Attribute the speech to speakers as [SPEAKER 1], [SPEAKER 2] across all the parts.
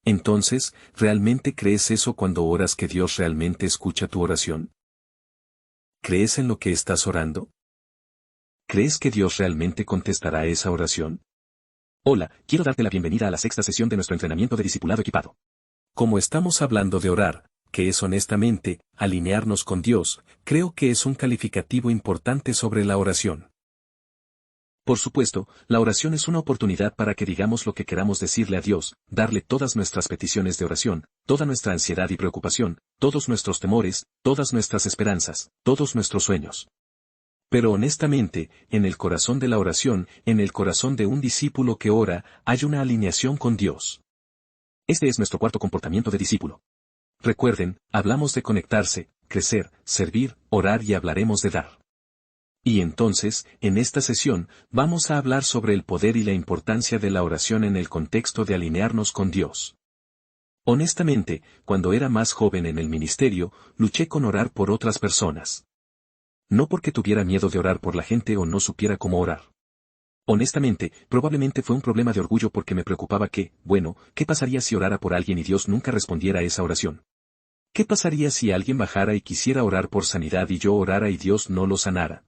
[SPEAKER 1] Entonces, ¿realmente crees eso cuando oras que Dios realmente escucha tu oración? ¿Crees en lo que estás orando? ¿Crees que Dios realmente contestará esa oración?
[SPEAKER 2] Hola, quiero darte la bienvenida a la sexta sesión de nuestro entrenamiento de discipulado equipado.
[SPEAKER 1] Como estamos hablando de orar, que es honestamente, alinearnos con Dios, creo que es un calificativo importante sobre la oración.
[SPEAKER 2] Por supuesto, la oración es una oportunidad para que digamos lo que queramos decirle a Dios, darle todas nuestras peticiones de oración, toda nuestra ansiedad y preocupación, todos nuestros temores, todas nuestras esperanzas, todos nuestros sueños.
[SPEAKER 1] Pero honestamente, en el corazón de la oración, en el corazón de un discípulo que ora, hay una alineación con Dios.
[SPEAKER 2] Este es nuestro cuarto comportamiento de discípulo.
[SPEAKER 1] Recuerden, hablamos de conectarse, crecer, servir, orar y hablaremos de dar. Y entonces, en esta sesión, vamos a hablar sobre el poder y la importancia de la oración en el contexto de alinearnos con Dios. Honestamente, cuando era más joven en el ministerio, luché con orar por otras personas. No porque tuviera miedo de orar por la gente o no supiera cómo orar. Honestamente, probablemente fue un problema de orgullo porque me preocupaba ¿qué pasaría si orara por alguien y Dios nunca respondiera a esa oración? ¿Qué pasaría si alguien bajara y quisiera orar por sanidad y yo orara y Dios no lo sanara?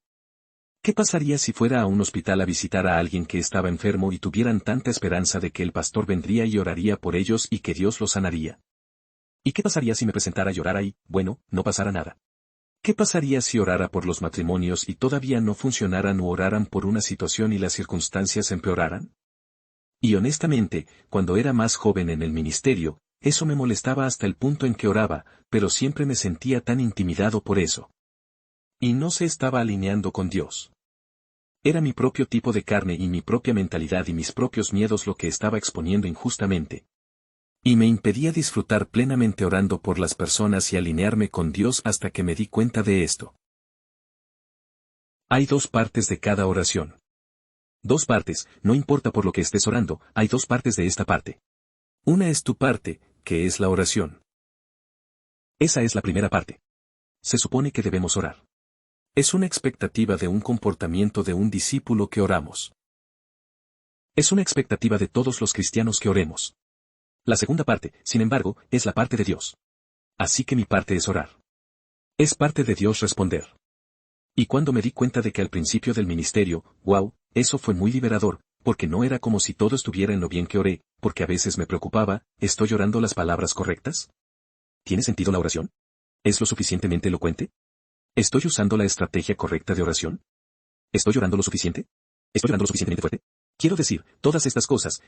[SPEAKER 1] ¿Qué pasaría si fuera a un hospital a visitar a alguien que estaba enfermo y tuvieran tanta esperanza de que el pastor vendría y oraría por ellos y que Dios los sanaría?
[SPEAKER 2] ¿Y qué pasaría si me presentara y orara y, no pasara nada?
[SPEAKER 1] ¿Qué pasaría si orara por los matrimonios y todavía no funcionaran o oraran por una situación y las circunstancias empeoraran? Y honestamente, cuando era más joven en el ministerio, eso me molestaba hasta el punto en que oraba, pero siempre me sentía tan intimidado por eso. Y no se estaba alineando con Dios. Era mi propio tipo de carne y mi propia mentalidad y mis propios miedos lo que estaba exponiendo injustamente. Y me impedía disfrutar plenamente orando por las personas y alinearme con Dios hasta que me di cuenta de esto. Hay dos partes de cada oración.
[SPEAKER 2] Dos partes, no importa por lo que estés orando, hay dos partes de esta parte.
[SPEAKER 1] Una es tu parte, que es la oración.
[SPEAKER 2] Esa es la primera parte. Se supone que debemos orar.
[SPEAKER 1] Es una expectativa de un comportamiento de un discípulo que oramos.
[SPEAKER 2] Es una expectativa de todos los cristianos que oremos. La segunda parte, sin embargo, es la parte de Dios.
[SPEAKER 1] Así que mi parte es orar. Es parte de Dios responder. Y cuando me di cuenta de que al principio del ministerio, eso fue muy liberador, porque no era como si todo estuviera en lo bien que oré, porque a veces me preocupaba, ¿estoy orando las palabras correctas?
[SPEAKER 2] ¿Tiene sentido la oración? ¿Es lo suficientemente elocuente?
[SPEAKER 1] ¿Estoy usando la estrategia correcta de oración?
[SPEAKER 2] ¿Estoy orando lo suficiente? ¿Estoy orando lo suficientemente fuerte? Quiero decir, todas estas cosas,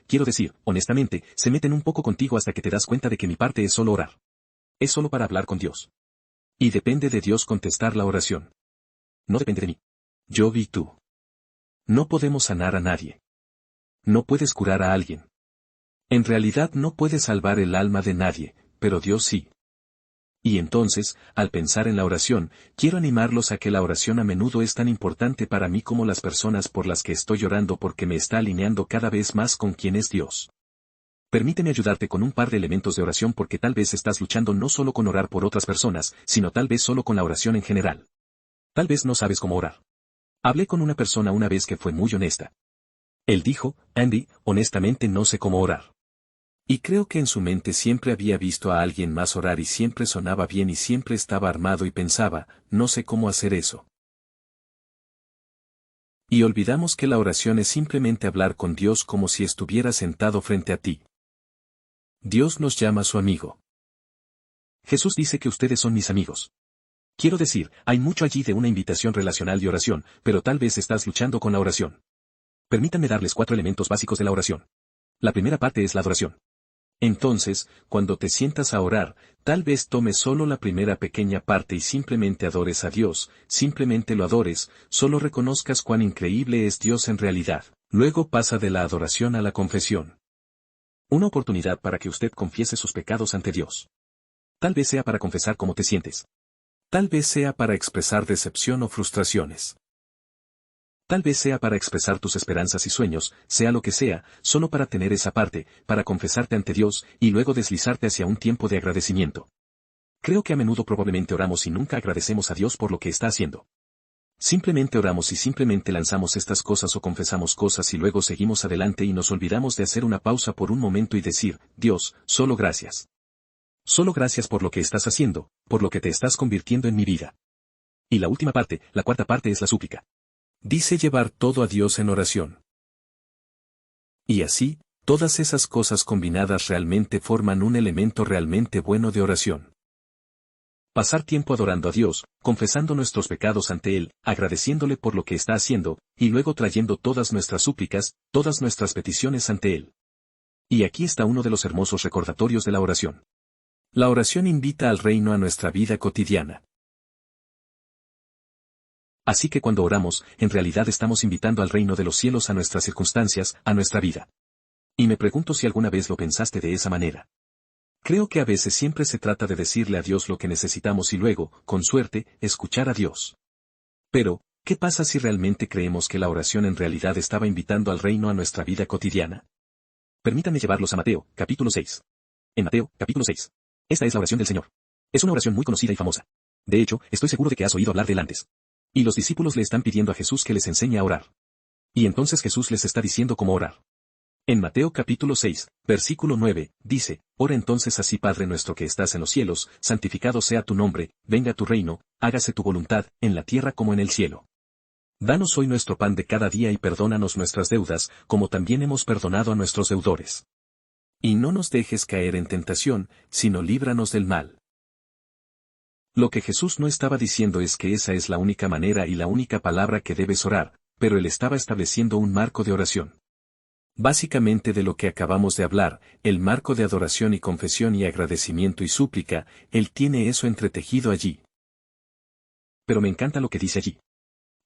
[SPEAKER 2] honestamente, se meten un poco contigo hasta que te das cuenta de que mi parte es solo orar. Es solo para hablar con Dios.
[SPEAKER 1] Y depende de Dios contestar la oración.
[SPEAKER 2] No depende de mí.
[SPEAKER 1] Yo vi tú. No podemos sanar a nadie. No puedes curar a alguien. En realidad no puedes salvar el alma de nadie, pero Dios sí. Y entonces, al pensar en la oración, quiero animarlos a que la oración a menudo es tan importante para mí como las personas por las que estoy orando porque me está alineando cada vez más con quien es Dios.
[SPEAKER 2] Permíteme ayudarte con un par de elementos de oración porque tal vez estás luchando no solo con orar por otras personas, sino tal vez solo con la oración en general. Tal vez no sabes cómo orar. Hablé con una persona una vez que fue muy honesta.
[SPEAKER 1] Él dijo, Andy, honestamente no sé cómo orar. Y creo que en su mente siempre había visto a alguien más orar y siempre sonaba bien y siempre estaba armado y pensaba, no sé cómo hacer eso. Y olvidamos que la oración es simplemente hablar con Dios como si estuviera sentado frente a ti. Dios nos llama su amigo.
[SPEAKER 2] Jesús dice que ustedes son mis amigos. Quiero decir, hay mucho allí de una invitación relacional de oración, pero tal vez estás luchando con la oración. Permítanme darles 4 elementos básicos de la oración. La primera parte es la adoración.
[SPEAKER 1] Entonces, cuando te sientas a orar, tal vez tomes solo la primera pequeña parte y simplemente adores a Dios, simplemente lo adores, solo reconozcas cuán increíble es Dios en realidad. Luego pasa de la adoración a la confesión.
[SPEAKER 2] Una oportunidad para que usted confiese sus pecados ante Dios. Tal vez sea para confesar cómo te sientes.
[SPEAKER 1] Tal vez sea para expresar decepción o frustraciones.
[SPEAKER 2] Tal vez sea para expresar tus esperanzas y sueños, sea lo que sea, solo para tener esa parte, para confesarte ante Dios, y luego deslizarte hacia un tiempo de agradecimiento. Creo que a menudo probablemente oramos y nunca agradecemos a Dios por lo que está haciendo.
[SPEAKER 1] Simplemente oramos y simplemente lanzamos estas cosas o confesamos cosas y luego seguimos adelante y nos olvidamos de hacer una pausa por un momento y decir, Dios, solo gracias. Solo gracias por lo que estás haciendo, por lo que te estás convirtiendo en mi vida. Y la última parte, la cuarta parte es la súplica. Dice llevar todo a Dios en oración. Y así, todas esas cosas combinadas realmente forman un elemento realmente bueno de oración. Pasar tiempo adorando a Dios, confesando nuestros pecados ante Él, agradeciéndole por lo que está haciendo, y luego trayendo todas nuestras súplicas, todas nuestras peticiones ante Él. Y aquí está uno de los hermosos recordatorios de la oración. La oración invita al reino a nuestra vida cotidiana. Así que cuando oramos, en realidad estamos invitando al reino de los cielos a nuestras circunstancias, a nuestra vida. Y me pregunto si alguna vez lo pensaste de esa manera. Creo que a veces siempre se trata de decirle a Dios lo que necesitamos y luego, con suerte, escuchar a Dios. Pero, ¿qué pasa si realmente creemos que la oración en realidad estaba invitando al reino a nuestra vida cotidiana? Permítanme llevarlos a Mateo, capítulo 6. En Mateo, capítulo 6. Esta es la oración del Señor. Es una oración muy conocida y famosa. De hecho, estoy seguro de que has oído hablar de él antes. Y los discípulos le están pidiendo a Jesús que les enseñe a orar. Y entonces Jesús les está diciendo cómo orar. En Mateo capítulo 6, versículo 9, dice, Ora entonces así Padre nuestro que estás en los cielos, santificado sea tu nombre, venga tu reino, hágase tu voluntad, en la tierra como en el cielo. Danos hoy nuestro pan de cada día y perdónanos nuestras deudas, como también hemos perdonado a nuestros deudores. Y no nos dejes caer en tentación, sino líbranos del mal. Lo que Jesús no estaba diciendo es que esa es la única manera y la única palabra que debes orar, pero él estaba estableciendo un marco de oración. Básicamente de lo que acabamos de hablar, el marco de adoración y confesión y agradecimiento y súplica, él tiene eso entretejido allí. Pero me encanta lo que dice allí.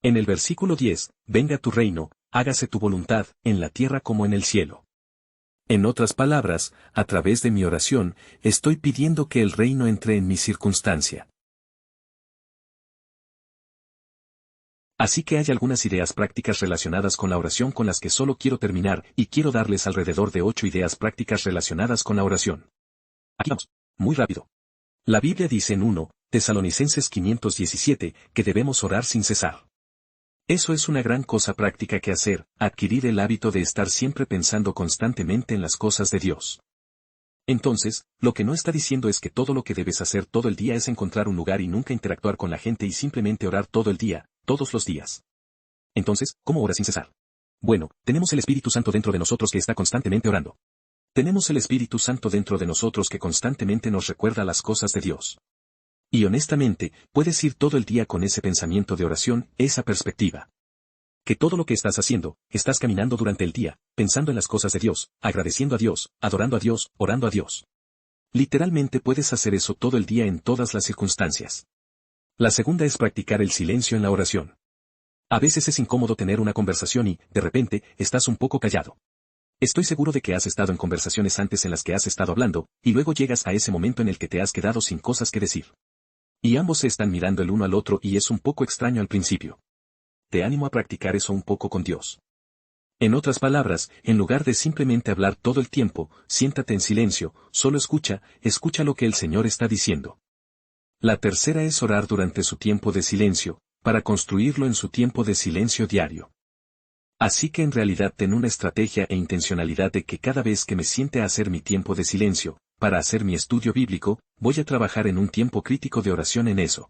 [SPEAKER 1] En el versículo 10, venga tu reino, hágase tu voluntad, en la tierra como en el cielo. En otras palabras, a través de mi oración, estoy pidiendo que el reino entre en mi circunstancia. Así que hay algunas ideas prácticas relacionadas con la oración con las que solo quiero terminar, y quiero darles alrededor de 8 ideas prácticas relacionadas con la oración. Aquí vamos. Muy rápido. La Biblia dice en 1 Tesalonicenses 517, que debemos orar sin cesar. Eso es una gran cosa práctica que hacer, adquirir el hábito de estar siempre pensando constantemente en las cosas de Dios. Entonces, lo que no está diciendo es que todo lo que debes hacer todo el día es encontrar un lugar y nunca interactuar con la gente y simplemente orar todo el día, todos los días. Entonces, ¿cómo orar sin cesar? Bueno, tenemos el Espíritu Santo dentro de nosotros que está constantemente orando. Tenemos el Espíritu Santo dentro de nosotros que constantemente nos recuerda las cosas de Dios. Y honestamente, puedes ir todo el día con ese pensamiento de oración, esa perspectiva. Que todo lo que estás haciendo, estás caminando durante el día, pensando en las cosas de Dios, agradeciendo a Dios, adorando a Dios, orando a Dios. Literalmente puedes hacer eso todo el día en todas las circunstancias. La segunda es practicar el silencio en la oración. A veces es incómodo tener una conversación y, de repente, estás un poco callado. Estoy seguro de que has estado en conversaciones antes en las que has estado hablando, y luego llegas a ese momento en el que te has quedado sin cosas que decir. Y ambos se están mirando el uno al otro y es un poco extraño al principio. Te animo a practicar eso un poco con Dios. En otras palabras, en lugar de simplemente hablar todo el tiempo, siéntate en silencio, solo escucha lo que el Señor está diciendo. La tercera es orar durante su tiempo de silencio, para construirlo en su tiempo de silencio diario. Así que en realidad ten una estrategia e intencionalidad de que cada vez que me siente a hacer mi tiempo de silencio, para hacer mi estudio bíblico, voy a trabajar en un tiempo crítico de oración en eso.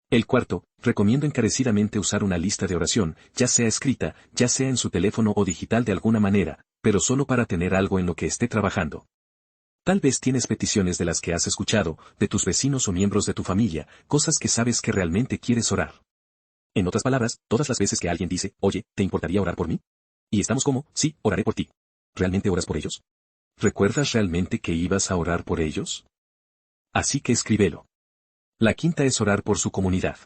[SPEAKER 1] El cuarto, recomiendo encarecidamente usar una lista de oración, ya sea escrita, ya sea en su teléfono o digital de alguna manera, pero solo para tener algo en lo que esté trabajando. Tal vez tienes peticiones de las que has escuchado, de tus vecinos o miembros de tu familia, cosas que sabes que realmente quieres orar. En otras palabras, todas las veces que alguien dice, oye, ¿te importaría orar por mí? Y estamos como, sí, oraré por ti. ¿Realmente oras por ellos? ¿Recuerdas realmente que ibas a orar por ellos? Así que escríbelo. La quinta es orar por su comunidad.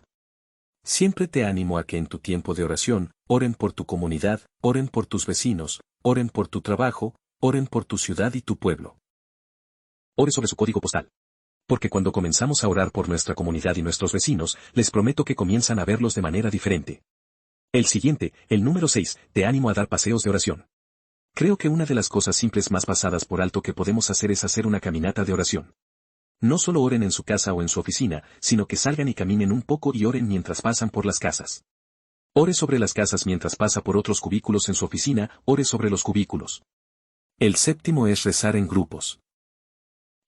[SPEAKER 1] Siempre te animo a que en tu tiempo de oración, oren por tu comunidad, oren por tus vecinos, oren por tu trabajo, oren por tu ciudad y tu pueblo. Ore sobre su código postal. Porque cuando comenzamos a orar por nuestra comunidad y nuestros vecinos, les prometo que comienzan a verlos de manera diferente. El siguiente, el número 6, te animo a dar paseos de oración. Creo que una de las cosas simples más pasadas por alto que podemos hacer es hacer una caminata de oración. No solo oren en su casa o en su oficina, sino que salgan y caminen un poco y oren mientras pasan por las casas. Ore sobre las casas mientras pasa por otros cubículos en su oficina, ore sobre los cubículos. El séptimo es rezar en grupos.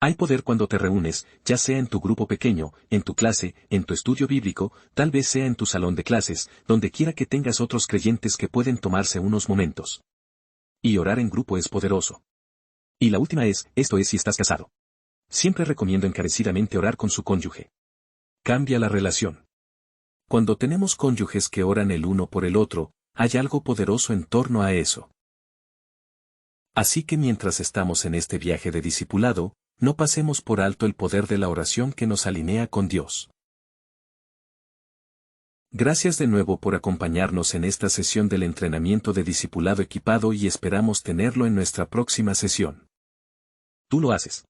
[SPEAKER 1] Hay poder cuando te reúnes, ya sea en tu grupo pequeño, en tu clase, en tu estudio bíblico, tal vez sea en tu salón de clases, donde quiera que tengas otros creyentes que pueden tomarse unos momentos. Y orar en grupo es poderoso. Y la última es, esto es si estás casado. Siempre recomiendo encarecidamente orar con su cónyuge. Cambia la relación. Cuando tenemos cónyuges que oran el uno por el otro, hay algo poderoso en torno a eso. Así que mientras estamos en este viaje de discipulado, no pasemos por alto el poder de la oración que nos alinea con Dios. Gracias de nuevo por acompañarnos en esta sesión del entrenamiento de discipulado equipado y esperamos tenerlo en nuestra próxima sesión. Tú lo haces.